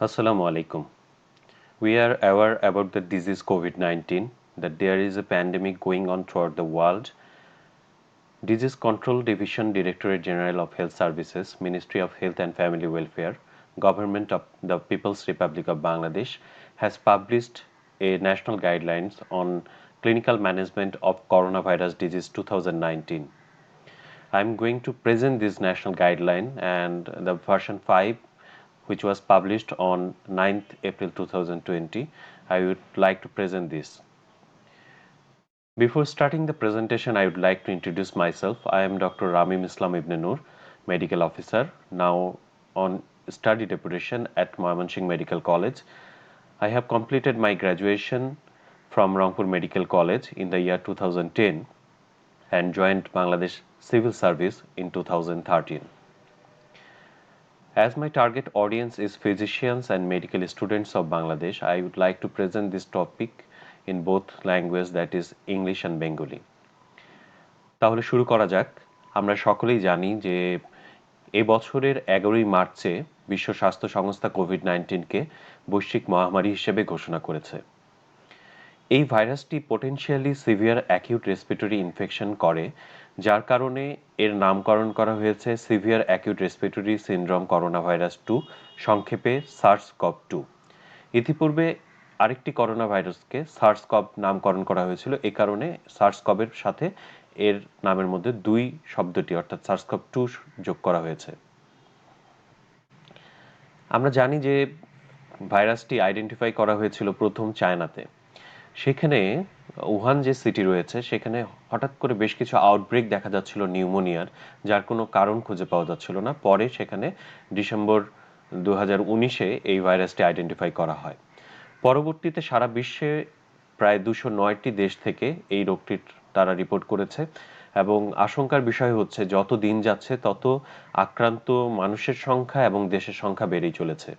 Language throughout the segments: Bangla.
Assalamu alaikum. We are aware about the disease COVID-19, that there is a pandemic going on throughout the world. Disease Control Division, Directorate General of Health Services, Ministry of Health and Family Welfare, Government of the People's Republic of Bangladesh has published a national guidelines on clinical management of coronavirus disease 2019. I am going to present this national guideline and the version 5 which was published on 9th April 2020. I would like to present this. Before starting the presentation, I would like to introduce myself. I am Dr. Ramim Islam Ibn Noor, Medical Officer, now on study deputation at Mymensingh Medical College. I have completed my graduation from Rangpur Medical College in the year 2010 and joined Bangladesh Civil Service in 2013. As my target audience is physicians and medical students of Bangladesh, I would like to present this topic in both languages, that is English and Bengali. তাহলে শুরু করা যাক। আমরা সকলেই জানি যে এই বছরের 11ই মার্চে বিশ্ব স্বাস্থ্য সংস্থা কোভিড-19কে বৈশ্বিক মহামারী হিসেবে ঘোষণা করেছে। এই ভাইরাসটি potentially severe acute respiratory infection করে, যার কারণে এর নামকরণ করা হয়েছে severe acute respiratory syndrome corona virus 2, সংক্ষেপে SARS-CoV-2। ইতিপূর্বে আরেকটি করোনা ভাইরাসকে SARS-CoV নামকরণ করা হয়েছিল, এই কারণে SARS-CoV-এর সাথে এর নামের মধ্যে 2 শব্দটি অর্থাৎ SARS-CoV-2 যোগ করা হয়েছে। আমরা জানি যে ভাইরাসটি আইডেন্টিফাই করা হয়েছিল প্রথম চায়নাতে। সেখানে উহান যে সিটি রয়েছে সেখানে হঠাৎ করে বেশ কিছু আউটব্রেক দেখা যাচ্ছিল নিউমোনিয়ার, যার কোনো কারণ খুঁজে পাওয়া যাচ্ছিল না। পরে সেখানে ডিসেম্বর 2019-এ এই ভাইরাসটি আইডেন্টিফাই করা হয়। পরবর্তীতে সারা বিশ্বে প্রায় 209টি দেশ থেকে এই রোগটির তারা রিপোর্ট করেছে এবং আশঙ্কার বিষয় হচ্ছে যত দিন যাচ্ছে তত আক্রান্ত মানুষের সংখ্যা এবং দেশের সংখ্যা বেড়েই চলেছে।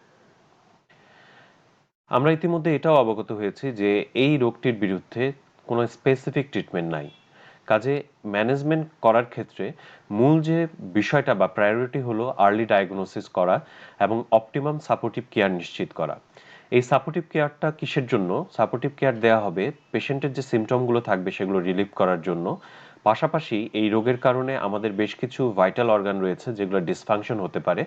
আমরা ইতিমধ্যে এটাও অবগত হয়েছি যে এই রোগটির বিরুদ্ধে কোনো স্পেসিফিক ট্রিটমেন্ট নাই। কাজে ম্যানেজমেন্ট করার ক্ষেত্রে মূল যে বিষয়টা বা প্রায়োরিটি হলো আর্লি ডায়াগনোসিস করা এবং অপটিমাম সাপোর্টিভ কেয়ার নিশ্চিত করা। এই সাপোর্টিভ কেয়ারটা কিসের জন্য? সাপোর্টিভ কেয়ার দেওয়া হবে পেশেন্টের যে সিমটমগুলো থাকবে সেগুলো রিলিভ করার জন্য। পাশাপাশি এই রোগের কারণে আমাদের বেশ কিছু ভাইটাল অর্গান রয়েছে যেগুলো ডিসফাংশন হতে পারে,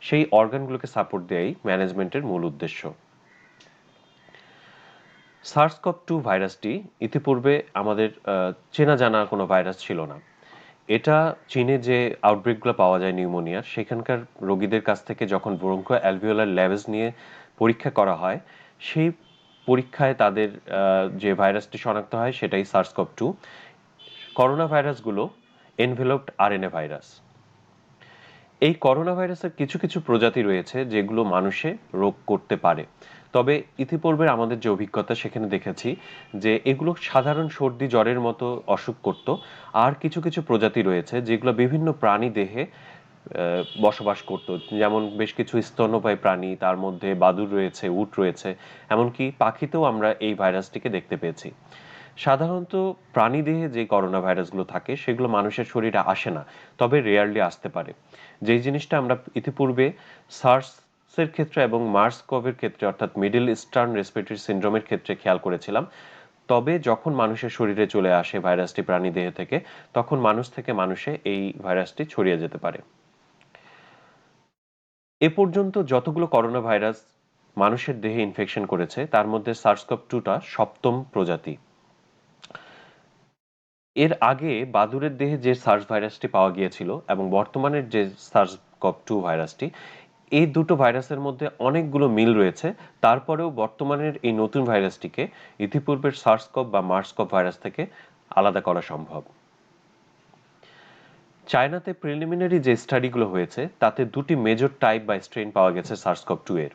সেই অর্গানগুলোকে সাপোর্ট দেওয়াই ম্যানেজমেন্টের মূল উদ্দেশ্য। SARS-CoV-2 ভাইরাসটি ইতিপূর্বে আমাদের চেনা জানা কোনো ভাইরাস ছিল না। এটা চীনে যে আউটব্রেকগুলো পাওয়া যায় নিউমোনিয়ার, সেখানকার রোগীদের কাছ থেকে যখন ব্রঙ্কো অ্যালভিওলার ল্যাবেজ নিয়ে পরীক্ষা করা হয়, সেই পরীক্ষায় তাদের যে ভাইরাসটি শনাক্ত হয় সেটাই SARS-CoV-2। করোনা ভাইরাসগুলো এনভেলপড আরএনএ ভাইরাস। এই করোনা ভাইরাসের কিছু কিছু প্রজাতি রয়েছে যেগুলো মানুষে রোগ করতে পারে, তবে ইতিপূর্বে আমাদের যে অভিজ্ঞতা সেখানে দেখেছি যে এগুলো সাধারণ সর্দি জ্বরের মতো অসুখ করত। আর কিছু কিছু প্রজাতি রয়েছে যেগুলো বিভিন্ন প্রাণী দেহে বসবাস করত, যেমন বেশ কিছু স্তন্যপায়ী প্রাণী, তার মধ্যে বাদুড় রয়েছে, উট রয়েছে, এমনকি পাখিতেও আমরা এই ভাইরাসটিকে দেখতে পেয়েছি। সাধারণত প্রাণীদেহে যে করোনা ভাইরাসগুলো থাকে সেগুলো মানুষের শরীরে আসে না, তবে রেয়ারলি আসতে পারে। যেই জিনিসটা আমরা ইতিপূর্বে সার্সের ক্ষেত্রে এবং মার্স-কভের ক্ষেত্রে অর্থাৎ মিডল ইস্টার্ন রেসপিরেটরি সিনড্রোমের ক্ষেত্রে খেয়াল করেছিলাম, তবে যখন মানুষের শরীরে চলে আসে ভাইরাসটি প্রাণীদেহ থেকে, তখন মানুষ থেকে মানুষে এই ভাইরাসটি ছড়িয়ে যেতে পারে। এ পর্যন্ত যতগুলো করোনা ভাইরাস মানুষের দেহে ইনফেকশন করেছে তার মধ্যে SARS-CoV-2টা 7ম প্রজাতি। এর আগে বাদুড়ের দেহে যে সার্স ভাইরাসটি পাওয়া গিয়েছিল এবং বর্তমানের যে SARS-CoV-2 ভাইরাসটি, এই দুটো ভাইরাসের মধ্যে অনেকগুলো মিল রয়েছে। তারপরেও বর্তমানের এই নতুন ভাইরাসটিকে ইতিপূর্বের SARS-CoV বা MERS-CoV ভাইরাস থেকে আলাদা করা সম্ভব। চায়নাতে প্রিলিমিনারি যে স্টাডিগুলো হয়েছে তাতে দুটি মেজর টাইপ বা স্ট্রেন পাওয়া গেছে SARS-CoV-2 এর,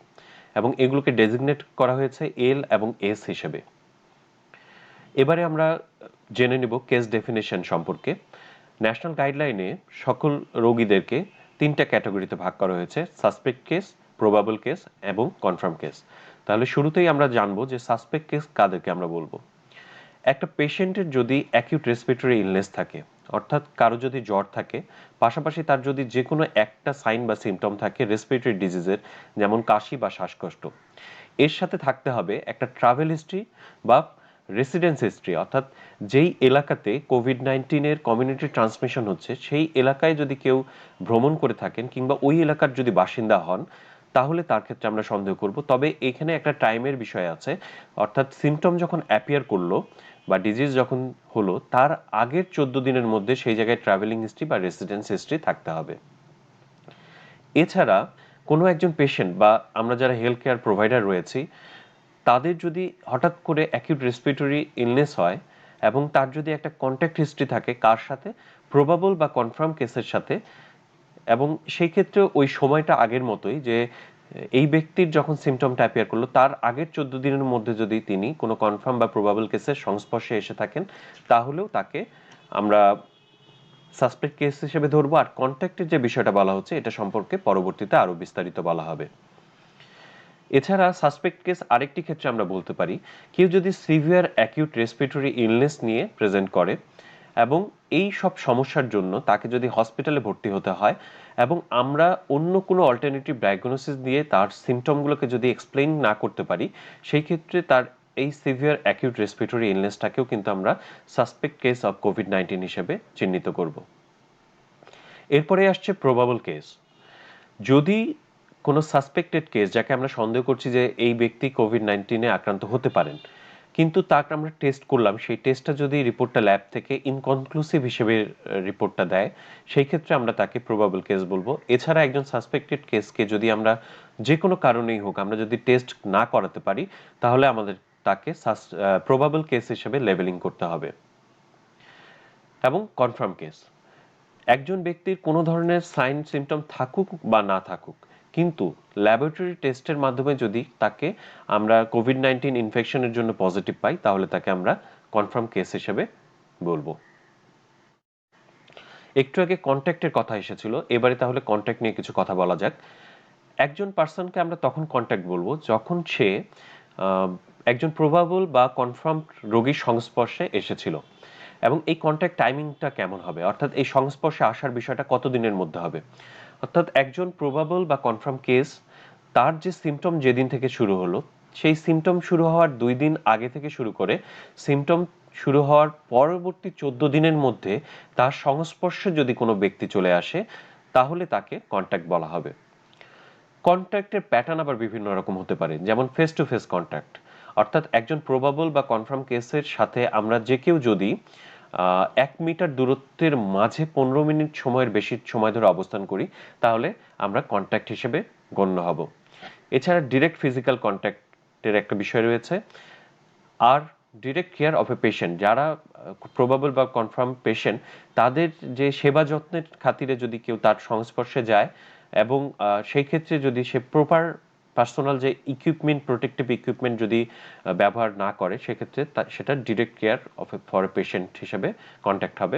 এবং এগুলোকে ডেজিগনেট করা হয়েছে এল এবং এস হিসেবে। এবারে আমরা জেনে নিব কেস ডেফিনেশন সম্পর্কে। ন্যাশনাল গাইডলাইনে সকল রোগীদেরকে 3টা ক্যাটাগরিতে ভাগ করা হয়েছে: সাসপেক্ট কেস, প্রবাবল কেস এবং কনফার্ম কেস। তাহলে শুরুতেই আমরা জানবো যে সাসপেক্ট কেস কাদেরকে আমরা বলবো। একটা পেশেন্টের যদি অ্যাকিউট রেসপিরেটরি ইলনেস থাকে, অর্থাৎ কারো যদি জ্বর থাকে, পাশাপাশি তার যদি যে কোনো একটা সাইন বা সিমটম থাকে রেসপিরেটরি ডিজিজের, যেমন কাশি বা শ্বাসকষ্ট, এর সাথে থাকতে হবে একটা ট্রাভেল হিস্ট্রি বা রেসিডেন্স হিস্ট্রি, অর্থাৎ যেই এলাকাতে কোভিড-19 কমিউনিটি ট্রান্সমিশন হচ্ছে সেই এলাকায় যদি কেউ ভ্রমণ করে থাকেন কিংবা ওই এলাকার যদি বাসিন্দা হন, তাহলে তার ক্ষেত্রে আমরা সন্দেহ করব। তবে এখানে একটা টাইমের বিষয় আছে, অর্থাৎ সিমটম যখন অ্যাপিয়ার করলো বা ডিজিজ যখন হলো তার আগের 14 দিনের মধ্যে সেই জায়গায় ট্রাভেলিং হিস্ট্রি বা রেসিডেন্স হিস্ট্রি থাকতে হবে। এছাড়া কোনো একজন পেশেন্ট বা আমরা যারা হেলথ কেয়ার প্রোভাইডার রয়েছি, তাদের যদি হঠাৎ করে অ্যাকিউট রেসপিরেটরি ইলনেস হয় এবং তার যদি একটা কন্ট্যাক্ট হিস্ট্রি থাকে কার সাথে, প্রবাবল বা কনফার্ম কেসের সাথে, এবং সেই ক্ষেত্রে ওই সময়টা আগের মতোই, যে এই ব্যক্তির যখন সিমটমটা অ্যাপিয়ার করলো তার আগের 14 দিনের মধ্যে যদি তিনি কোনো কনফার্ম বা প্রবাবল কেসের সংস্পর্শে এসে থাকেন, তাহলেও তাকে আমরা সাসপেক্ট কেস হিসেবে ধরবো। আর কন্ট্যাক্টের যে বিষয়টা বলা হচ্ছে এটা সম্পর্কে পরবর্তীতে আরো বিস্তারিত বলা হবে। এছাড়া সাসপেক্ট কেস আরেকটি ক্ষেত্রে আমরা বলতে পারি, কেউ যদি সিভিয়ার অ্যাকিউট রেসপিরেটরি ইলনেস নিয়ে প্রেজেন্ট করে এবং এই সব সমস্যার জন্য তাকে যদি হসপিটালে ভর্তি হতে হয় এবং আমরা অন্য কোনো অল্টারনেটিভ ডায়াগনোসিস দিয়ে তার সিমটমগুলোকে যদি এক্সপ্লেইন না করতে পারি, সেই ক্ষেত্রে তার এই সিভিয়ার অ্যাকিউট রেসপিরেটরি ইলনেসটাকেও কিন্তু আমরা সাসপেক্ট কেস অফ কোভিড-19 হিসেবে চিহ্নিত করব। এরপরে আসছে প্রবাবল কেস। যদি কোনো সাসপেক্টেড কেস, যাকে আমরা সন্দেহ করছি যে এই ব্যক্তি কোভিড-19 আক্রান্ত হতে পারেন, কিন্তু তাকে আমরা টেস্ট করলাম, সেই টেস্টটা যদি রিপোর্টটা ল্যাব থেকে ইনকনক্লুসিভ হিসেবে রিপোর্টটা দেয়, সেই ক্ষেত্রে আমরা তাকে প্রবাবল কেস বলবো। এছাড়া একজন সাসপেক্টেড কেসকে যদি আমরা যে কোনো কারণেই হোক আমরা যদি টেস্ট না করাতে পারি, তাহলে আমাদের তাকে প্রবাবল কেস হিসেবে লেবেলিং করতে হবে। এবং কনফার্ম কেস, একজন ব্যক্তির কোনো ধরনের সাইন সিমটম থাকুক বা না থাকুক, কিন্তু ল্যাবরেটরি টেস্টের মাধ্যমে যদি তাকে আমরা কোভিড-19 ইনফেকশনের জন্য পজিটিভ পাই, তাহলে তাকে আমরা কনফার্ম কেস হিসেবে বলবো। একটু আগে কন্ট্যাক্টের কথা এসেছিল, এবারে তাহলে কন্ট্যাক্ট নিয়ে কিছু কথা বলা যাক। একজন পার্সনকে আমরা তখন কন্ট্যাক্ট বলবো যখন সে একজন প্রবাবল বা কনফার্ম রোগীর সংস্পর্শে এসেছিল, এবং এই কন্ট্যাক্ট টাইমিংটা কেমন হবে, অর্থাৎ এই সংস্পর্শে আসার বিষয়টা কত দিনের মধ্যে হবে। অর্থাৎ একজন প্রবাবল বা কনফার্ম কেস, তার যে সিমটম যেদিন থেকে শুরু হলো, সেই সিমটম শুরু হওয়ার 2 দিন আগে থেকে শুরু করে সিমটম শুরু হওয়ার পরবর্তী 14 দিনের মধ্যে তার সংস্পর্শে যদি কোনো ব্যক্তি চলে আসে, তাহলে তাকে কন্ট্যাক্ট বলা হবে। কন্ট্যাক্টের প্যাটার্ন আবার বিভিন্ন রকম হতে পারে, যেমন ফেস টু ফেস কন্ট্যাক্ট, অর্থাৎ একজন প্রবাবল বা কনফার্ম কেসের সাথে আমরা যে কেউ যদি 1 মিটার দূরত্বের মাঝে 15 মিনিট সময়ের বেশি সময় ধরে অবস্থান করি, তাহলে আমরা কন্ট্যাক্ট হিসেবে গণ্য হব। এছাড়া ডিরেক্ট ফিজিক্যাল কন্ট্যাক্টের একটা বিষয় রয়েছে। আর direct care of a patient, যারা প্রবাবল বা কনফার্ম পেশেন্ট, তাদের যে সেবা যত্নের খাতিরে যদি কেউ তার সংস্পর্শে যায় এবং সেই ক্ষেত্রে যদি সে প্রপার পার্সোনাল যে ইকুইপমেন্ট, প্রোটেক্টিভ ইকুইপমেন্ট যদি ব্যবহার না করে, সেক্ষেত্রে সেটা direct care of A for a patient হিসেবে কন্ট্যাক্ট হবে।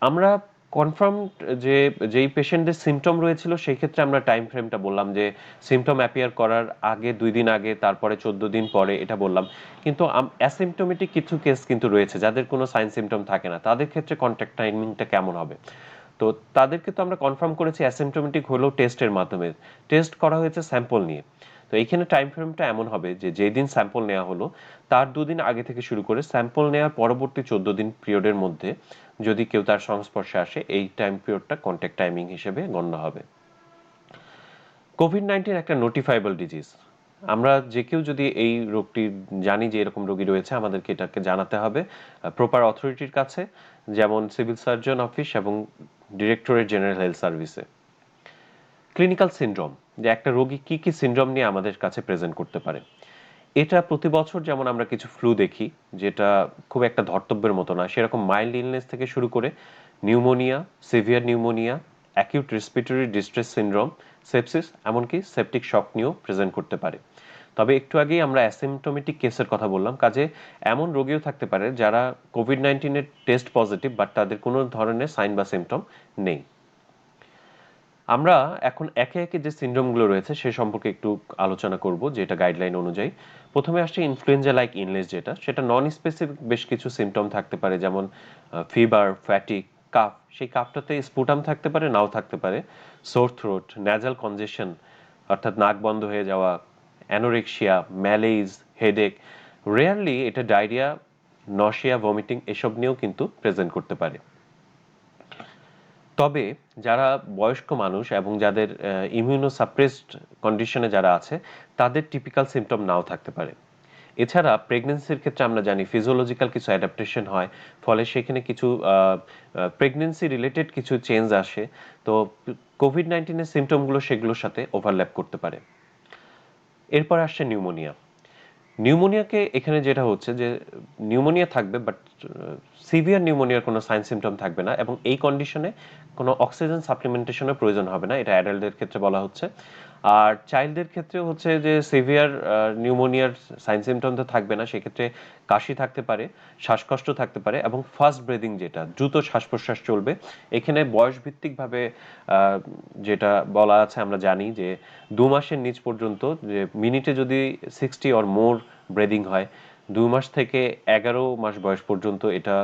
আমরা কনফার্ম যে যেই পেশেন্টের সিমটম রয়েছিল সেই ক্ষেত্রে আমরা টাইম ফ্রেমটা বললাম যে সিমটম অ্যাপিয়ার করার আগে 2 দিন আগে, তারপরে 14 দিন পরে, এটা বললাম। কিন্তু অ্যাসিমটোমেটিক কিছু কেস কিন্তু রয়েছে যাদের কোনো সাইন সিমটম থাকে না, তাদের ক্ষেত্রে কন্ট্যাক্ট টাইমিংটা কেমন হবে? তো তাদেরকে তো আমরা কনফার্ম করেছি অ্যাসিমটোমেটিক হলেও টেস্টের মাধ্যমে, টেস্ট করা হয়েছে স্যাম্পল নিয়ে। তো এইখানে টাইম ফ্রেমটা এমন হবে যে যেই দিন স্যাম্পল নেওয়া হলো তার 2 দিন আগে থেকে শুরু করে স্যাম্পল নেওয়ার পরবর্তী 14 দিন পিরিয়ডের মধ্যে যদি কেউ তার সংস্পর্শে আসে, এই টাইম পিরিয়ডটা কন্ট্যাক্ট টাইমিং হিসেবে গণ্য হবে। কোভিড-19 একটা নোটিফাইবল ডিজিজ। আমরা যে কেউ যদি এই রোগটি জানি যে এরকম রোগী রয়েছে, আমাদেরকে এটাকে জানাতে হবে প্রপার অথরিটির কাছে, যেমন সিভিল সার্জন অফিস এবং ডিরেক্টরেট জেনারেল হেলথ সার্ভিসে। ক্লিনিক্যাল সিনড্রোম, যে একটা রোগী কি কি সিনড্রোম নিয়ে আমাদের কাছে প্রেজেন্ট করতে পারে। এটা প্রতি বছর যেমন আমরা কিছু ফ্লু দেখি, যেটা খুব একটা ধর্তব্যের মতো না, সেরকম মাইল্ড ইলনেস থেকে শুরু করে pneumonia, severe pneumonia, acute respiratory distress syndrome, sepsis, এমনকি সেপটিক শক নিয়েও প্রেজেন্ট করতে পারে। তবে একটু আগেই আমরা অ্যাসিমটোমেটিক কেসের কথা বললাম, কাজে এমন রোগীও থাকতে পারে যারা কোভিড-19 টেস্ট পজিটিভ বাট তাদের কোনো ধরনের সাইন বা সিমটম নেই। আমরা এখন একে একে যে সিনড্রোমগুলো রয়েছে সে সম্পর্কে একটু আলোচনা করব, যেটা গাইডলাইন অনুযায়ী। প্রথমে আসছে ইনফ্লুয়েঞ্জা লাইক ইলনেস, সেটা নন স্পেসিফিক বেশ কিছু সিমটম থাকতে পারে, যেমন ফিভার, ফ্যাটিক, কাফ। সেই কাফটাতে স্পুটাম থাকতে পারে, নাও থাকতে পারে। সোর থ্রোট, ন্যাজাল কনজেশন অর্থাৎ নাক বন্ধ হয়ে যাওয়া, অ্যানোরেক্সিয়া, ম্যালেজ, হেডেক। রেয়ারলি এটা ডায়রিয়া, নশিয়া, ভমিটিং এসব নিয়েও কিন্তু প্রেজেন্ট করতে পারে। তবে যারা বয়স্ক মানুষ এবং যাদের ইমিউনোসাপ্রেসড কন্ডিশনে যারা আছে, তাদের টিপিক্যাল সিমটম নাও থাকতে পারে। এছাড়া প্রেগনেন্সির ক্ষেত্রে আমরা জানি ফিজিওলজিক্যাল কিছু অ্যাডাপ্টেশন হয়, ফলে সেখানে কিছু প্রেগনেন্সি রিলেটেড কিছু চেঞ্জ আসে। তো কোভিড-19 এর সিমটমগুলো সেগুলোর সাথে ওভারল্যাপ করতে পারে। এরপর আসছে নিউমোনিয়া। নিউমোনিয়াকে এখানে যেটা হচ্ছে যে নিউমোনিয়া থাকবে, বাট সিভিয়ার নিউমোনিয়ার কোনো সাইন সিমটম থাকবে না, এবং এই কন্ডিশনে কোনো অক্সিজেন সাপ্লিমেন্টেশনের প্রয়োজন হবে না, এটা অ্যাডাল্টদের ক্ষেত্রে বলা হচ্ছে। আর চাইল্ডদের ক্ষেত্রে হচ্ছে যে সিভিয়ার নিউমোনিয়ার সাইন সিমটম তো থাকবে না, সেক্ষেত্রে কাশি থাকতে পারে, শ্বাসকষ্ট থাকতে পারে, এবং ফাস্ট ব্রিদিং, যেটা দ্রুত শ্বাস প্রশ্বাস চলবে। এখানে বয়সভিত্তিকভাবে যেটা বলা আছে আমরা জানি যে 2 মাসের নিচ পর্যন্ত, যে মিনিটে যদি 60 অর মোর ব্রিদিং হয়, 2 মাস থেকে 11 মাস বয়স পর্যন্ত এটা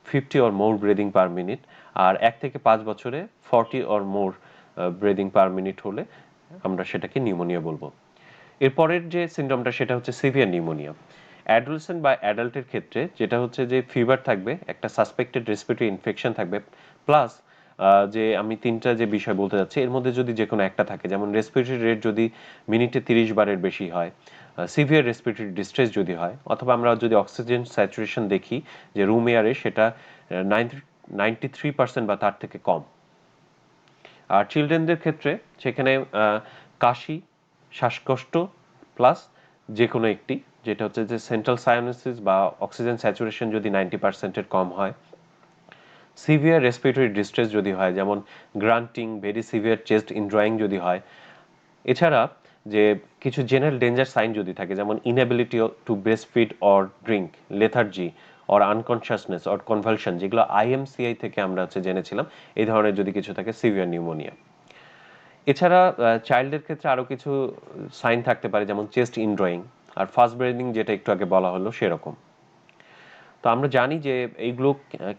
50 or more breathing per minute, আর 1 থেকে 5 বছরে 40 or more breathing per minute হলে আমরা সেটাকে নিউমোনিয়া বলবো। এরপরের যে সিনড্রোমটা সেটা হচ্ছে সিভিয়ার নিউমোনিয়া। অ্যাডোলেসেন্ট বা অ্যাডাল্টের ক্ষেত্রে যেটা হচ্ছে যে ফিভার থাকবে, একটা সাসপেক্টেড রেসপিরেটরি ইনফেকশন থাকবে, প্লাস যে আমি তিনটা যে বিষয় বলতে যাচ্ছি এর মধ্যে যদি যে কোনো একটা থাকে, যেমন রেসপিরেটরি রেট যদি মিনিটে 30 বারের বেশি হয়, সিভিয়ার রেসপিরেটরি ডিস্ট্রেস যদি হয়, অথবা আমরা যদি অক্সিজেন স্যাচুরেশন দেখি যে রুম এয়ারে সেটা 93% বা তার থেকে কম। আর চিলড্রেনদের ক্ষেত্রে সেখানে কাশি, শ্বাসকষ্ট, প্লাস যে কোনো একটি, যেটা হচ্ছে যে সেন্ট্রাল সাইনোসিস বা অক্সিজেন স্যাচুরেশন যদি 90%-এর কম হয়, সিভিয়ার রেসপিরেটরি ডিস্ট্রেস যদি হয়, যেমন গ্রান্টিং, ভেরি সিভিয়ার চেস্ট ইনড্রয়িং যদি হয়, এছাড়া যে কিছু জেনারেল ডেঞ্জার সাইন যদি থাকে, যেমন inability to breast feed or drink, lethargy or unconsciousness or convulsion, যেগুলো আইএমসিআই থেকে আমরা হচ্ছে জেনেছিলাম, এই ধরনের যদি কিছু থাকে, সিভিয়ার নিউমোনিয়া। এছাড়া চাইল্ডের ক্ষেত্রে আরও কিছু সাইন থাকতে পারে, যেমন চেস্ট ইনড্রয়িং আর ফাস্ট ব্রিদিং, যেটা একটু আগে বলা হলো সেরকম। তো আমরা জানি যে এইগুলো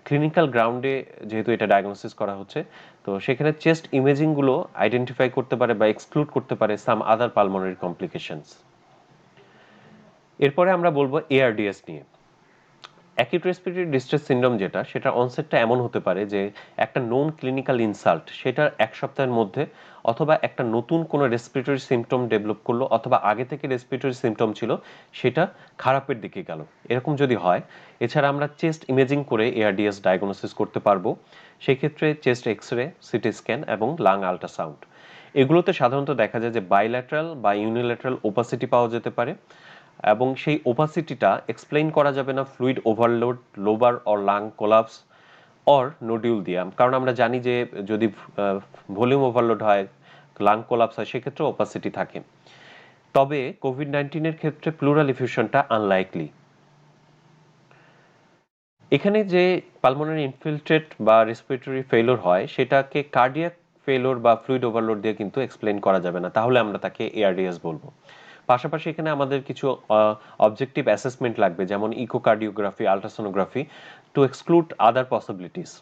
ক্লিনিক্যাল গ্রাউন্ডে যেহেতু এটা ডায়াগনোসিস করা হচ্ছে, তো সেখানে চেস্ট ইমেজিংগুলো আইডেন্টিফাই করতে পারে বা এক্সক্লুড করতে পারে সাম আদার পালমোনারি কমপ্লিকেশনস। এরপরে আমরা বলবো এআরডিএস নিয়ে। অ্যাকিউট রেসপিরেটরি ডিস্ট্রেস সিনড্রোম যেটা, সেটা অনসেটটা এমন হতে পারে যে একটা নোন ক্লিনিক্যাল ইনসাল্ট সেটার 1 সপ্তাহের মধ্যে, অথবা একটা নতুন কোনো রেসপিরেটরি সিমটম ডেভেলপ করলো, অথবা আগে থেকে রেসপিরেটরি সিমটম ছিল সেটা খারাপের দিকে গেল, এরকম যদি হয়। এছাড়া আমরা চেস্ট ইমেজিং করে এআরডিএস ডায়াগনোসিস করতে পারবো, সেক্ষেত্রে chest X ray, CT scan এবং লাং আল্ট্রাসাউন্ড। এগুলোতে সাধারণত দেখা যায় যে বাইল্যাটারাল বা ইউনিল্যাটারাল ওপাসিটি পাওয়া যেতে পারে, এবং সেই ওপাসিটিটা এক্সপ্লেইন করা যাবে না fluid overload, lobar or lung collapse or nodule দিয়ে, কারণ আমরা জানি যে যদি ভলিউম ওভারলোড হয়, লাং কোলাপস হয়, সেক্ষেত্রে ওপাসিটি থাকে। তবে কোভিড-19 ক্ষেত্রে প্লুরাল ইফিউশনটা আনলাইকলি। এখানে যে পালমোনারি ইনফিলট্রেট বা রেসপিরেটরি ফেইলিওর হয়, সেটাকে কার্ডিয়াক ফেইলিওর বা ফ্লুইড ওভারলোড দিয়ে কিন্তু এক্সপ্লেইন করা যাবে না, তাহলে আমরা তাকে এআরডিএস বলবো। পাশাপাশি এখানে আমাদের কিছু অবজেক্টিভ অ্যাসেসমেন্ট লাগবে, যেমন echocardiography, ultrasonography, to exclude other possibilities.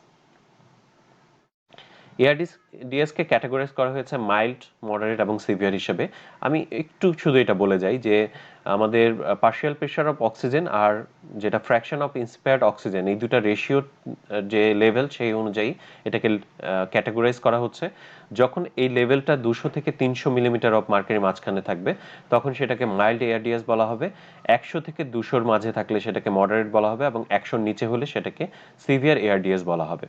এআরডিএসকে ক্যাটাগরাইজ করা হয়েছে মাইল্ড, মডারেট এবং সিভিয়ার হিসেবে। আমি একটু শুধু এটা বলে যাই যে আমাদের পার্শিয়াল প্রেশার অফ অক্সিজেন আর যেটা ফ্র্যাকশন অফ ইন্সপায়ার্ড অক্সিজেন, এই দুটা রেশিওর যে লেভেল, সেই অনুযায়ী এটাকে ক্যাটাগরাইজ করা হচ্ছে। যখন এই লেভেলটা 200 থেকে 300 মিলিমিটার অফ মার্কের মাঝখানে থাকবে, তখন সেটাকে মাইল্ড এআরডিএস বলা হবে। 100 থেকে 200-র মাঝে থাকলে সেটাকে মডারেট বলা হবে, এবং 100-র নিচে হলে সেটাকে সিভিয়ার এআরডিএস বলা হবে।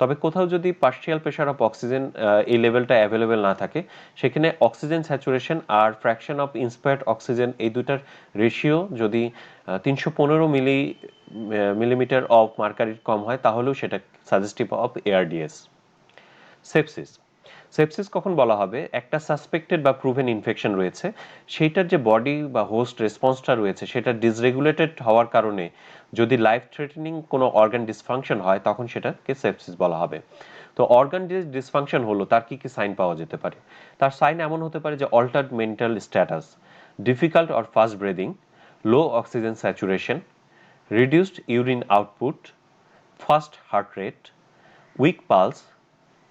তবে কোথাও যদি পার্শিয়াল প্রেশার অফ অক্সিজেন এই লেভেলটা অ্যাভেলেবেল না থাকে, সেখানে অক্সিজেন স্যাচুরেশন আর ফ্র্যাকশন অফ ইন্সপায়ার্ড অক্সিজেন, এই দুটার রেশিও যদি 315 মিলিমিটার অফ মার্কারির কম হয়, তাহলেও সেটা suggestive of ARDS. Sepsis. Sepsis কখন বলা হবে? একটা সাসপেক্টেড বা প্রুভেন ইনফেকশন রয়েছে, সেইটার যে বডি বা হোস্ট রেসপন্সটা রয়েছে সেটা ডিসরেগুলেটেড হওয়ার কারণে যদি লাইফ থ্রেটেনিং কোনো অর্গান ডিসফাংশন হয়, তখন সেটাকে সেপসিস বলা হবে। তো অর্গান ডিসফাংশন হলো তার কি কি সাইন পাওয়া যেতে পারে? তার সাইন এমন হতে পারে যে altered mental status, difficult or fast breathing, low oxygen saturation, reduced urine output, fast heart rate, weak pulse,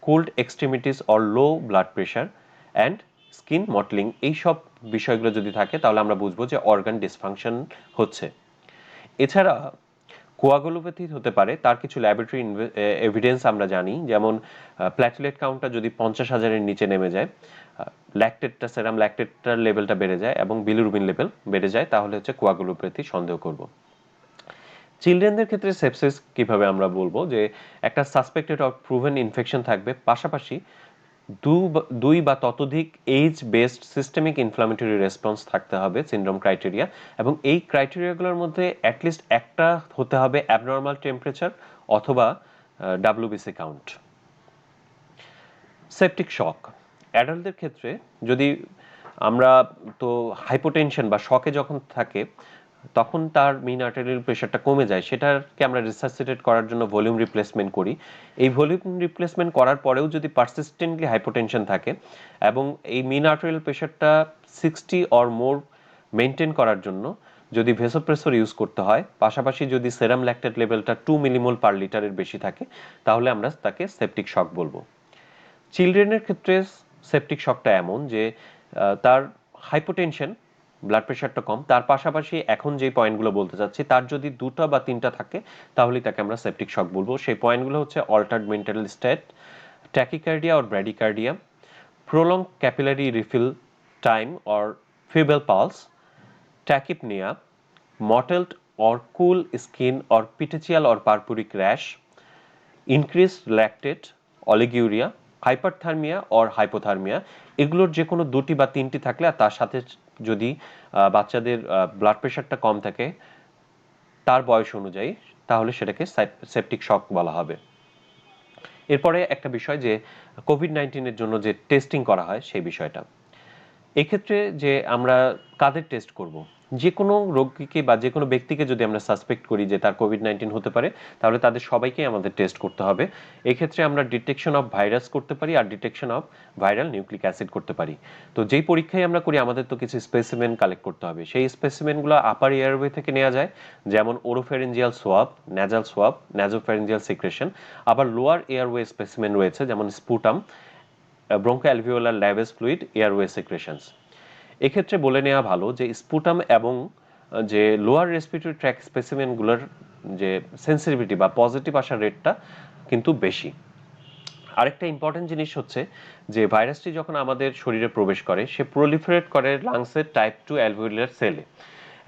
cold extremities or low blood pressure and skin mottling. এইসব বিষয়গুলো যদি থাকে তাহলে আমরা বুঝবো যে অর্গান ডিসফাংশন হচ্ছে। এছাড়া কোয়াগুলোপ্যাথি হতে পারে, তার কিছু ল্যাবরেটরি এভিডেন্স আমরা জানি, যেমন প্ল্যাটিলেট কাউন্টটা যদি 50,000-এর নিচে নেমে যায়, ল্যাকটেটটা সেরাম ল্যাকটেটটার লেভেলটা বেড়ে যায় এবং বিলিরুবিন লেভেল বেড়ে যায়, তাহলে হচ্ছে কোয়াগুলোপ্যাথি সন্দেহ করব। চিলড্রেনদের ক্ষেত্রে সেপসিস কিভাবে আমরা বলবো যে একটা সাসপেক্টেড অর প্রুভেন ইনফেকশন থাকবে, পাশাপাশি দুই বা ততোধিক age based systemic inflammatory response থাকতে হবে সিনড্রোম ক্রাইটেরিয়া, এবং এই ক্রাইটেরিয়াগুলোর মধ্যে অ্যাটলিস্ট একটা হতে হবে অ্যাবনর্মাল টেম্পারেচার অথবা ডাব্লিউবিসি কাউন্ট। সেপটিক শক অ্যাডাল্টদের ক্ষেত্রে যদি আমরা তো হাইপোটেনশন বা শকে যখন থাকে তখন তার মিন আর্টেরিয়াল প্রেশারটা কমে যায়, সেটাকে আমরা রিসাসিটেট করার জন্য ভলিউম রিপ্লেসমেন্ট করি। এই ভলিউম রিপ্লেসমেন্ট করার পরেও যদি পারসিস্টেন্টলি হাইপোটেনশন থাকে এবং এই মিন আর্টেরিয়াল প্রেশারটা 60 অর মোর মেনটেন করার জন্য যদি ভেসোপ্রেসর ইউজ করতে হয়, পাশাপাশি যদি সেরাম ল্যাকটেট লেভেলটা 2 মিলিমোল পার লিটারের বেশি থাকে, তাহলে আমরা তাকে সেপটিক শক বলবো। চিলড্রেনের ক্ষেত্রে সেপটিক শকটা এমন যে তার হাইপোটেনশন, ব্লাড প্রেশারটা কম, তার পাশাপাশি এখন যে পয়েন্টগুলো বলতে চাচ্ছি তার যদি 2টা বা 3টা থাকে তাহলেই তাকে আমরা সেপটিক শক বলবো। সেই পয়েন্টগুলো হচ্ছে altered mental state, tachycardia or bradycardia, prolonged capillary refill time or feeble pulse, tachypnoea, mottled or cool skin or petechial or purpuric rash, increased lactate, oliguria, hyperthermia or hypothermia. এগুলোর যে কোনো 2টি বা 3টি থাকলে আর তার সাথে যদি বাচ্চাদের ব্লাড প্রেশারটা কম থাকে তার বয়স অনুযায়ী, তাহলে সেটাকে সেপটিক শক বলা হবে। এরপরে একটা বিষয় যে কোভিড-19-এর জন্য যে টেস্টিং করা হয় সেই বিষয়টা। এক্ষেত্রে যে আমরা কাদের টেস্ট করব? যে কোনো রোগীকে বা যে কোনো ব্যক্তিকে যদি আমরা সাসপেক্ট করি যে তার কোভিড-19 হতে পারে, তাহলে তাদের সবাইকেই আমাদের টেস্ট করতে হবে। এক্ষেত্রে আমরা ডিটেকশন অফ ভাইরাস করতে পারি আর detection of viral nucleic acid করতে পারি। তো যেই পরীক্ষাই আমরা করি আমাদের তো কিছু স্পেসিমেন কালেক্ট করতে হবে। সেই স্পেসিমেনগুলো আপার এয়ারওয়ে থেকে নেওয়া যায়, যেমন oropharyngeal swab, nasal swab, nasopharyngeal secretion. আবার লোয়ার এয়ারওয়ে স্পেসিমেন রয়েছে যেমন sputum, bronchoalveolar lavage fluid, airway secretions. এক্ষেত্রে বলে নেওয়া ভালো যে স্পুটাম এবং যে লোয়ার রেসপিরেটরি ট্র্যাক স্পেসিমেনগুলোর যে সেন্সিটিভিটি বা পজিটিভ আসার রেটটা কিন্তু বেশি। আরেকটা ইম্পর্টেন্ট জিনিস হচ্ছে যে ভাইরাসটি যখন আমাদের শরীরে প্রবেশ করে সে প্রলিফারেট করে লাংসের টাইপ 2 অ্যালভিওলার সেলে,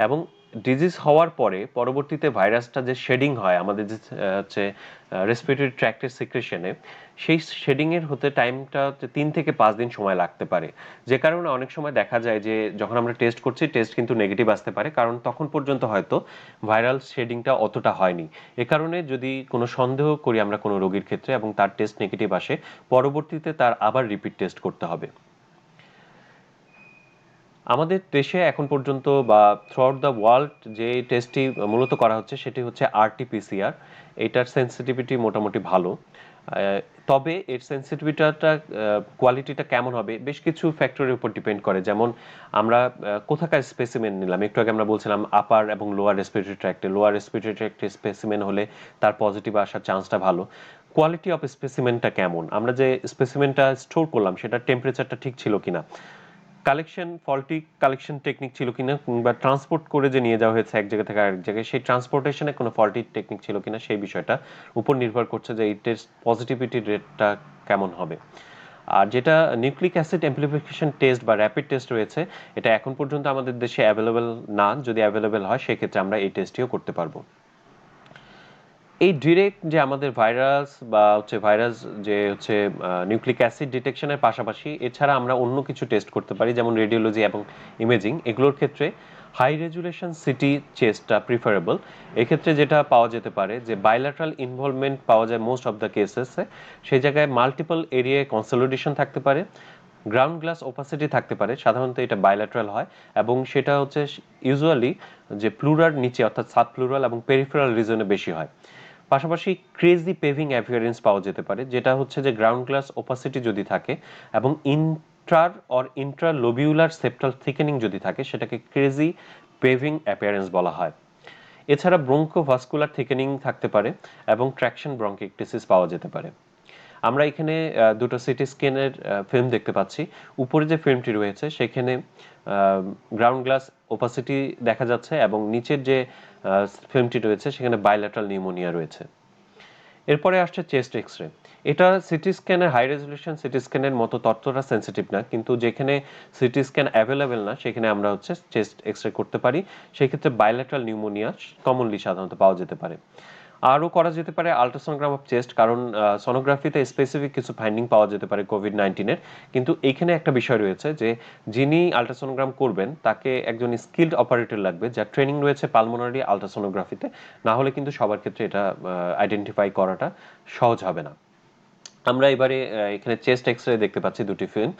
এবং ডিজিজ হওয়ার পরে পরবর্তীতে ভাইরাসটা যে শেডিং হয় আমাদের যে হচ্ছে রেসপিরেটরি ট্র্যাক্টের সিক্রেশনে, সেই শেডিংয়ের হতে টাইমটা 3 থেকে 5 দিন সময় লাগতে পারে। যে কারণে অনেক সময় দেখা যায় যে যখন আমরা টেস্ট করছি টেস্ট কিন্তু নেগেটিভ আসতে পারে, কারণ তখন পর্যন্ত হয়তো ভাইরাল শেডিংটা অতটা হয়নি। এ কারণে যদি কোনো সন্দেহ করি আমরা কোনো রোগীর ক্ষেত্রে এবং তার টেস্ট নেগেটিভ আসে, পরবর্তীতে তার আবার রিপিট টেস্ট করতে হবে। আমাদের দেশে এখন পর্যন্ত বা থ্রু আউট দ্য ওয়ার্ল্ড যে টেস্টটি মূলত করা হচ্ছে সেটি হচ্ছে আরটি-পিসিআর। এটার সেন্সিটিভিটি মোটামুটি ভালো। তবে এর সেন্সিটিভিটিটা কোয়ালিটিটা কেমন হবে বেশ কিছু ফ্যাক্টরের উপর ডিপেন্ড করে, যেমন আমরা কোথাকার স্পেসিমেন নিলাম। একটু আগে আমরা বলছিলাম আপার এবং লোয়ার রেসপিরেটরি ট্র্যাক্টে, লোয়ার রেসপিরেটরি ট্র্যাক্টে স্পেসিমেন হলে তার পজিটিভ আসার চান্সটা ভালো। কোয়ালিটি অফ স্পেসিমেনটা কেমন, আমরা যে স্পেসিমেনটা স্টোর করলাম সেটার টেম্পারেচারটা ঠিক ছিল কিনা, কালেকশন ফল্টি কালেকশন টেকনিক ছিল কিনা, কিংবা ট্রান্সপোর্ট করে যে নিয়ে যাওয়া হয়েছে এক জায়গা থেকে আরেক জায়গায় সেই ট্রান্সপোর্টেশনে কোনো ফল্টি টেকনিক ছিল কিনা, সেই বিষয়টা উপর নির্ভর করছে যে এই টেস্ট পজিটিভিটি রেটটা কেমন হবে। আর যেটা নিউক্লিক অ্যাসিড অ্যাম্প্লিফিকেশন টেস্ট বা র্যাপিড টেস্ট রয়েছে, এটা এখন পর্যন্ত আমাদের দেশে অ্যাভেলেবেল না। যদি অ্যাভেলেবেল হয় সেক্ষেত্রে আমরা এই টেস্টটিও করতে পারবো। এই ডিরেক্ট যে আমাদের ভাইরাস বা হচ্ছে ভাইরাস যে হচ্ছে নিউক্লিক অ্যাসিড ডিটেকশনের পাশাপাশি এছাড়া আমরা অন্য কিছু টেস্ট করতে পারি, যেমন রেডিওলজি এবং ইমেজিং। এগুলোর ক্ষেত্রে হাই রেজুলেশন সিটি চেস্টটা প্রিফারেবল। এক্ষেত্রে যেটা পাওয়া যেতে পারে যে বাইল্যাটারাল ইনভলভমেন্ট পাওয়া যায় মোস্ট অফ দ্য কেসেসে, সেই জায়গায় মাল্টিপল এরিয়ায় কনসলিডেশন থাকতে পারে, গ্রাউন্ড গ্লাস ওপাসিটি থাকতে পারে, সাধারণত এটা বাইল্যাটারাল হয়, এবং সেটা হচ্ছে ইউজুয়ালি যে প্লুরার নিচে অর্থাৎ সাব প্লুরাল এবং পেরিফেরাল রিজনে বেশি হয়। পাশাপাশি ক্রেজি পেভিং অ্যাপিয়ারেন্স পাওয়া যেতে পারে, যেটা হচ্ছে যে গ্রাউন্ড গ্লাস ওপাসিটি যদি থাকে এবং ইন্ট্রালোবিউলার সেপ্টাল থিকেনিং যদি থাকে, সেটাকে ক্রেজি পেভিং অ্যাপিয়ারেন্স বলা হয়। এছাড়া ব্রঙ্কোভাস্কুলার থিকেনিং থাকতে পারে এবং ট্র্যাকশন ব্রঙ্কিকটিসিস পাওয়া যেতে পারে। আমরা এখানে দুটো সিটি স্ক্যানের ফিল্ম দেখতে পাচ্ছি। উপরে যে ফিল্মটি রয়েছে সেখানে গ্রাউন্ড গ্লাস ওপাসিটি দেখা যাচ্ছে এবং নিচের যে ফিল্মটি রয়েছে সেখানে বাইল্যাটারাল নিউমোনিয়া রয়েছে। এরপরে আসছে চেস্ট এক্স-রে। এটা সিটি স্ক্যানের হাই রেজলিউশন সিটি স্ক্যানের মতো ততটা সেন্সিটিভ না, কিন্তু যেখানে সিটি স্ক্যান অ্যাভেলেবেল না সেখানে আমরা হচ্ছে চেস্ট এক্স-রে করতে পারি। সেক্ষেত্রে বাইল্যাটারাল নিউমোনিয়া কমনলি সাধারণত পাওয়া যেতে পারে। আরও করা যেতে পারে আল্ট্রাসোনোগ্রাম অফ চেস্ট, কারণ সোনোগ্রাফিতে স্পেসিফিক কিছু ফাইন্ডিং পাওয়া যেতে পারে কোভিড-19-এর। কিন্তু এইখানে একটা বিষয় রয়েছে যে যিনি আল্ট্রাসোনোগ্রাম করবেন তাকে একজন স্কিলড অপারেটর লাগবে, যার ট্রেনিং রয়েছে পালমোনারি আল্ট্রাসোনোগ্রাফিতে। না হলে কিন্তু সবার ক্ষেত্রে এটা আইডেন্টিফাই করাটা সহজ হবে না। আমরা এবারে এখানে চেস্ট এক্স-রে দেখতে পাচ্ছি দুটি ফিল্ম।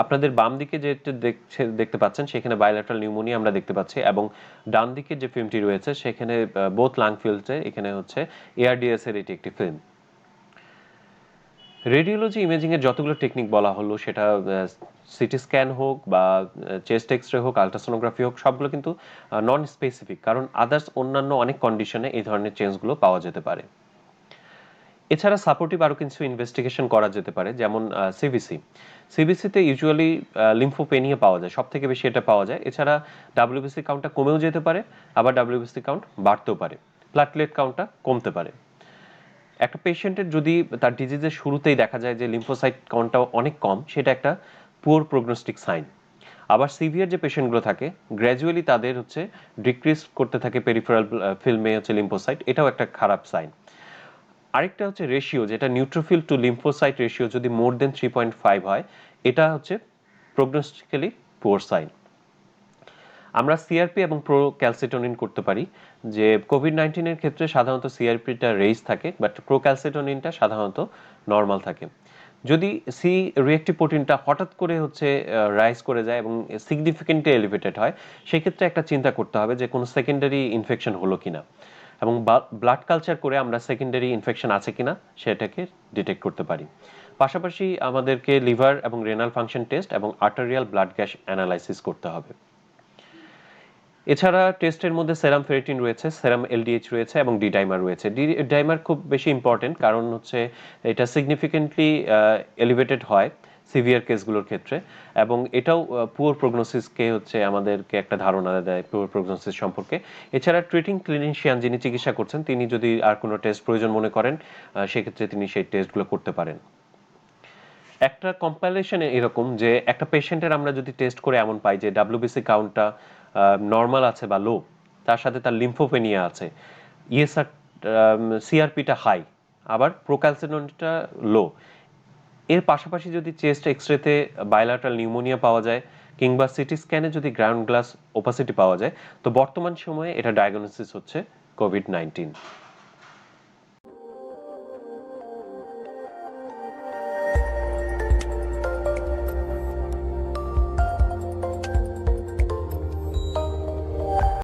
আপনাদের বাম দিকে যেটা দেখতে পাচ্ছেন সেখানে বাইল্যাটারাল নিউমোনিয়া আমরা দেখতে পাচ্ছি, এবং ডান দিকে যে ফিল্মটি রয়েছে সেখানে বোথ লাং ফিল্ডে এখানে হচ্ছে এআরডিএস এর এটি একটি ফিল্ম। রেডিওলজি ইমেজিং এর যতগুলো টেকনিক বলা হলো, সেটা সিটি স্ক্যান হোক বা চেস্ট এক্স-রে হোক, আল্ট্রাসোনোগ্রাফি হোক, সবগুলো কিন্তু নন স্পেসিফিক, কারণ আদার্স অন্যান্য অনেক কন্ডিশনে এই ধরনের চেঞ্জগুলো পাওয়া যেতে পারে। এছাড়া সাপোর্টিভ আরও কিছু ইনভেস্টিগেশন করা যেতে পারে, যেমন সিবিসিতে ইউজুয়ালি লিম্ফোপেনিয়া পাওয়া যায়, সব থেকে বেশি এটা পাওয়া যায়। এছাড়া ডাব্লিউবিসি কাউন্টটা কমেও যেতে পারে, আবার ডাব্লিউবিসি কাউন্ট বাড়তেও পারে, প্লাটলেট কাউন্টটা কমতে পারে। একটা পেশেন্টের যদি তার ডিজিজের শুরুতেই দেখা যায় যে লিম্ফোসাইট কাউন্টটা অনেক কম, সেটা একটা পুয়ার প্রগনোস্টিক সাইন। আবার সিভিয়ার যে পেশেন্টগুলো থাকে, গ্র্যাজুয়ালি তাদের হচ্ছে ডিক্রিজ করতে থাকে পেরিফেরাল ফিল্মে হচ্ছে লিম্ফোসাইট, এটাও একটা খারাপ সাইন। আরেকটা হচ্ছে রেশিও, যেটা নিউট্রোফিল টু লিম্ফোসাইট রেশিও যদি মোর দেন 3.5 হয়, এটা হচ্ছে প্রগনোস্টিক্যালি পুয়ার সাইন। আমরা সিআরপি এবং প্রোক্যালসিটোনিন করতে পারি। যে কোভিড-19 এর ক্ষেত্রে সাধারণত সিআরপিটা রেইজ থাকে, বাট প্রোক্যালসিটোনিনটা সাধারণত নর্মাল থাকে। যদি সি রিঅ্যাক্টিভ প্রোটিনটা হঠাৎ করে হচ্ছে রাইজ করে যায় এবং সিগনিফিকেন্টলি এলিভেটেড হয়, সেক্ষেত্রে একটা চিন্তা করতে হবে যে কোনো সেকেন্ডারি ইনফেকশন হলো কিনা, এবং ব্লাড কালচার করে আমরা সেকেন্ডারি ইনফেকশন আছে কিনা সেটাকে ডিটেক্ট করতে পারি। পাশাপাশি আমাদেরকে লিভার এবং রেনাল ফাংশন টেস্ট এবং আর্টেরিয়াল ব্লাড গ্যাস অ্যানালাইসিস করতে হবে। এছাড়া টেস্টের মধ্যে সেরাম ফেরিটিন রয়েছে, সেরাম এলডিএইচ রয়েছে এবং ডি ডাইমার রয়েছে। ডি ডাইমার খুব বেশি ইম্পর্টেন্ট, কারণ হচ্ছে এটা সিগনিফিকেন্টলি এলিভেটেড হয় সিভিয়ার কেসগুলোর ক্ষেত্রে, এবং এটাও পুয়ার প্রগনোসিসকে হচ্ছে আমাদেরকে একটা ধারণা দেয় পুয়ার প্রগনোসিস সম্পর্কে। এছাড়া ট্রিটিং ক্লিনিশিয়ান যিনি চিকিৎসা করছেন, তিনি যদি আর কোনো টেস্ট প্রয়োজন মনে করেন, সেক্ষেত্রে তিনি সেই টেস্টগুলো করতে পারেন। একটা কম্পাইলেশনে এরকম যে একটা পেশেন্টের আমরা যদি টেস্ট করে এমন পাই যে ডাব্লিউবিসি কাউন্টটা নর্মাল আছে বা লো, তার সাথে তার লিম্ফোপেনিয়া আছে, ইএসআর সিআরপিটা হাই, আবার প্রোক্যালসিনোনটা লো, এর পাশাপাশি যদি চেস্ট এক্স-রেতে বাইল্যাটারাল নিউমোনিয়া পাওয়া যায় কিংবা সিটি স্ক্যানে যদি গ্রাউন্ড গ্লাস ওপাসিটি পাওয়া যায়, তো বর্তমান সময়ে এটা ডায়াগনোসিস হচ্ছে কোভিড-19।